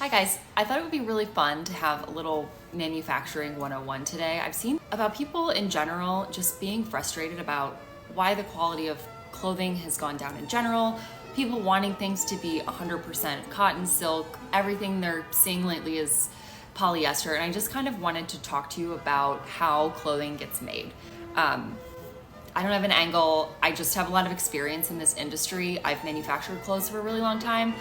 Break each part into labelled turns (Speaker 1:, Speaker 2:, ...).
Speaker 1: Hi guys, I thought it would be really fun to have a little manufacturing 101 today. I've seen about people in general just being frustrated about why the quality of clothing has gone down in general, people wanting things to be 100% cotton, silk, everything they're seeing lately is polyester, and I just kind of wanted to talk to you about how clothing gets made. I don't have an angle, I just have a lot of experience in this industry. I've manufactured clothes for a really long time.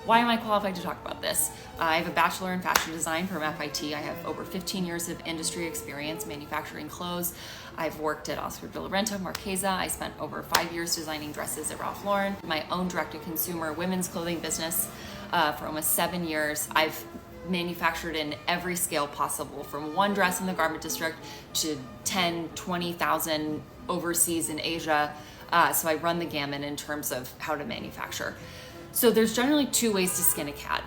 Speaker 1: Why am I qualified to talk about this? I have a bachelor in fashion design from FIT. I have over 15 years of industry experience manufacturing clothes. I've worked at Oscar de la Renta, Marquesa. I spent over 5 years designing dresses at Ralph Lauren. My own direct-to-consumer women's clothing business for almost 7 years. I've manufactured in every scale possible, from one dress in the garment district to 10, 20,000 overseas in Asia. So I run the gamut in terms of how to manufacture. So there's generally two ways to skin a cat.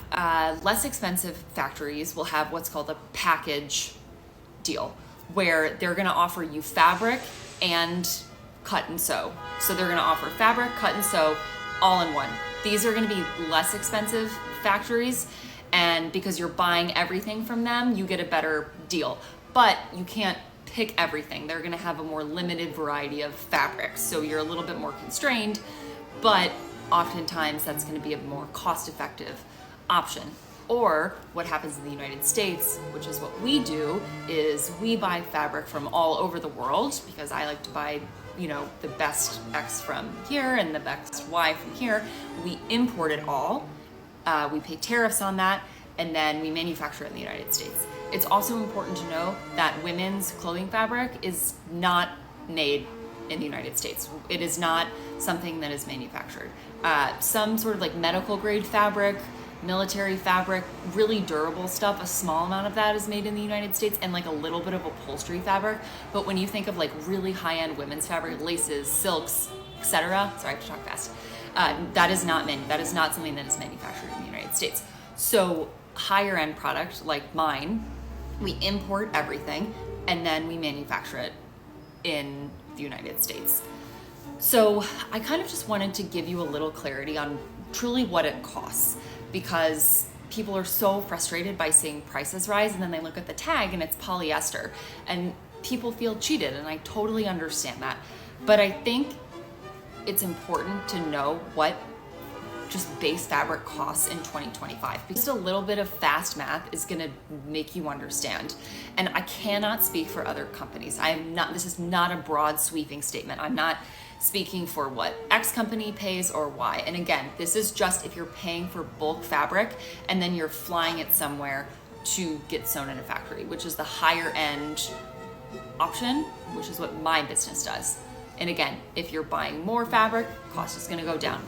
Speaker 1: Less expensive factories will have what's called a package deal, where they're gonna offer you fabric and cut and sew. So they're gonna offer fabric, cut and sew, all in one. These are gonna be less expensive factories, and because you're buying everything from them, you get a better deal. But you can't pick everything. They're gonna have a more limited variety of fabrics, so you're a little bit more constrained, but oftentimes that's going to be a more cost-effective option. Or what happens in the United States, which is what we do, is we buy fabric from all over the world, because I like to buy, the best X from here and the best Y from here. We import it all, we pay tariffs on that, and then we manufacture it in the United States. It's also important to know that women's clothing fabric is not made in the United States. It is not something that is manufactured. Some sort of like medical grade fabric, military fabric, really durable stuff, a small amount of that is made in the United States, and like a little bit of upholstery fabric. But when you think of like really high-end women's fabric, laces, silks, etc., sorry, I have to talk fast, that is not something that is manufactured in the United States. So higher end product like mine, we import everything and then we manufacture it in the United States. So I kind of just wanted to give you a little clarity on truly what it costs, because people are so frustrated by seeing prices rise and then they look at the tag and it's polyester and people feel cheated, and I totally understand that. But I think it's important to know what just base fabric costs in 2025. Just a little bit of fast math is gonna make you understand. And I cannot speak for other companies. This is not a broad sweeping statement. I'm not speaking for what X company pays or Y. And again, this is just if you're paying for bulk fabric and then you're flying it somewhere to get sewn in a factory, which is the higher end option, which is what my business does. And again, if you're buying more fabric, cost is gonna go down.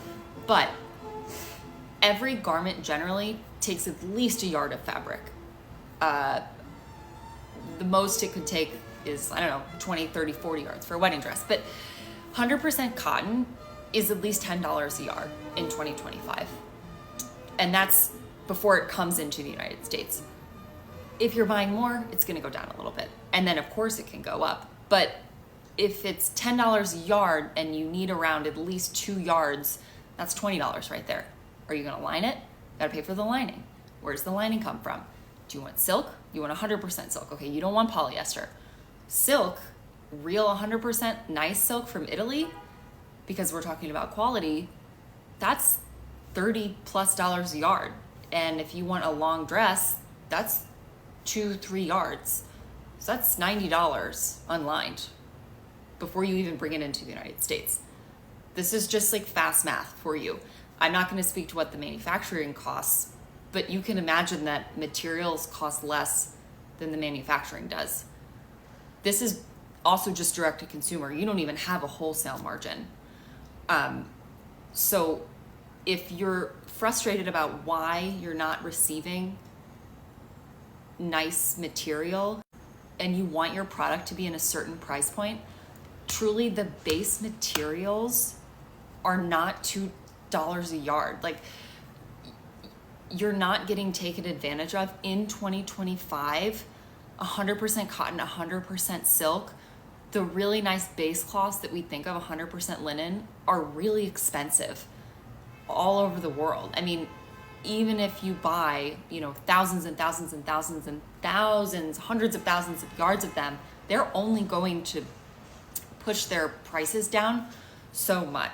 Speaker 1: But every garment generally takes at least a yard of fabric. The most it could take is, 20, 30, 40 yards for a wedding dress. But 100% cotton is at least $10 a yard in 2025. And that's before it comes into the United States. If you're buying more, it's gonna go down a little bit. And then of course it can go up. But if it's $10 a yard and you need around at least 2 yards, that's $20 right there. Are you gonna line it? Gotta pay for the lining. Where does the lining come from? Do you want silk? You want 100% silk. Okay, you don't want polyester. Silk, real 100% nice silk from Italy, because we're talking about quality, that's $30+ a yard. And if you want a long dress, that's 2-3 yards. So that's $90 unlined before you even bring it into the United States. This is just like fast math for you. I'm not going to speak to what the manufacturing costs, but you can imagine that materials cost less than the manufacturing does. This is also just direct to consumer. You don't even have a wholesale margin. So if you're frustrated about why you're not receiving nice material and you want your product to be in a certain price point, truly the base materials are not $2 a yard. Like, you're not getting taken advantage of in 2025. 100% cotton, 100% silk, the really nice base cloths that we think of 100% linen are really expensive all over the world. I mean, even if you buy, thousands and thousands and thousands and thousands, hundreds of thousands of yards of them, they're only going to push their prices down so much.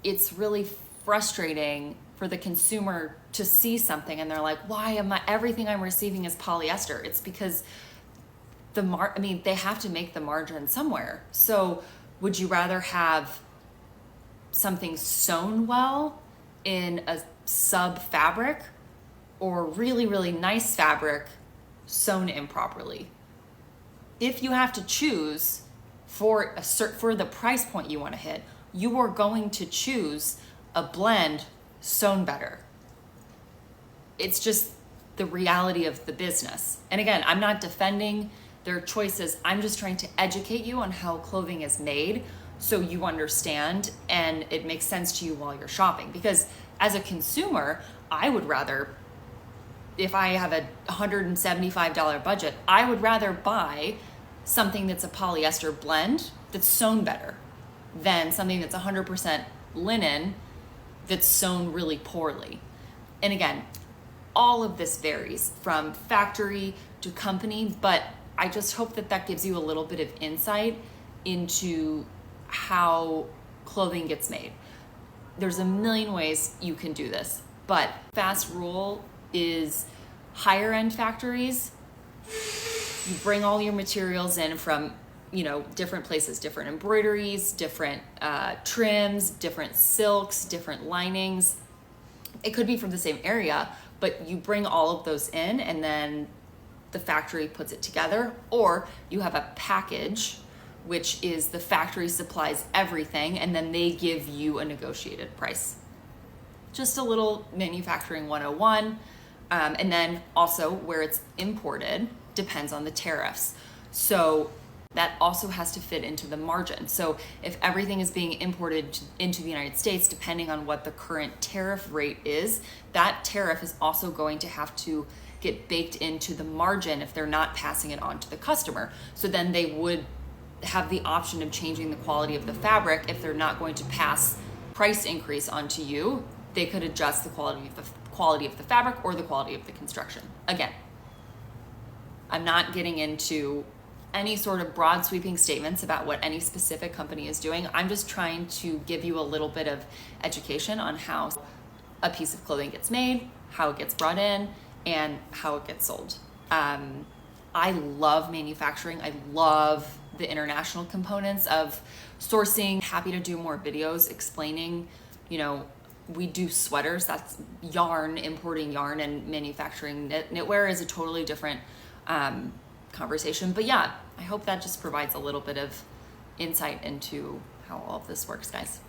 Speaker 1: It's really frustrating for the consumer to see something and they're like, why am I, everything I'm receiving is polyester? It's because they have to make the margin somewhere. So would you rather have something sewn well in a sub fabric or really, really nice fabric sewn improperly? If you have to choose for the price point you want to hit, you are going to choose a blend sewn better. It's just the reality of the business. And again, I'm not defending their choices. I'm just trying to educate you on how clothing is made so you understand and it makes sense to you while you're shopping. Because as a consumer, I would rather, if I have a $175 budget, I would rather buy something that's a polyester blend that's sewn better than something that's 100% linen that's sewn really poorly. And again, all of this varies from factory to company, but I just hope that gives you a little bit of insight into how clothing gets made. There's a million ways you can do this, but fast rule is higher end factories, you bring all your materials in from different places, different embroideries, different trims, different silks, different linings. It could be from the same area, but you bring all of those in and then the factory puts it together, or you have a package, which is the factory supplies everything and then they give you a negotiated price. Just a little manufacturing 101. And then also where it's imported depends on the tariffs. So that also has to fit into the margin. So if everything is being imported into the United States, depending on what the current tariff rate is, that tariff is also going to have to get baked into the margin if they're not passing it on to the customer. So then they would have the option of changing the quality of the fabric. If they're not going to pass price increase onto you, they could adjust the quality of the fabric or the quality of the construction. Again, I'm not getting into any sort of broad sweeping statements about what any specific company is doing. I'm just trying to give you a little bit of education on how a piece of clothing gets made, how it gets brought in, and how it gets sold. I love manufacturing. I love the international components of sourcing. Happy to do more videos explaining, we do sweaters, that's yarn, importing yarn, and manufacturing knitwear is a totally different conversation. But yeah, I hope that just provides a little bit of insight into how all of this works, guys.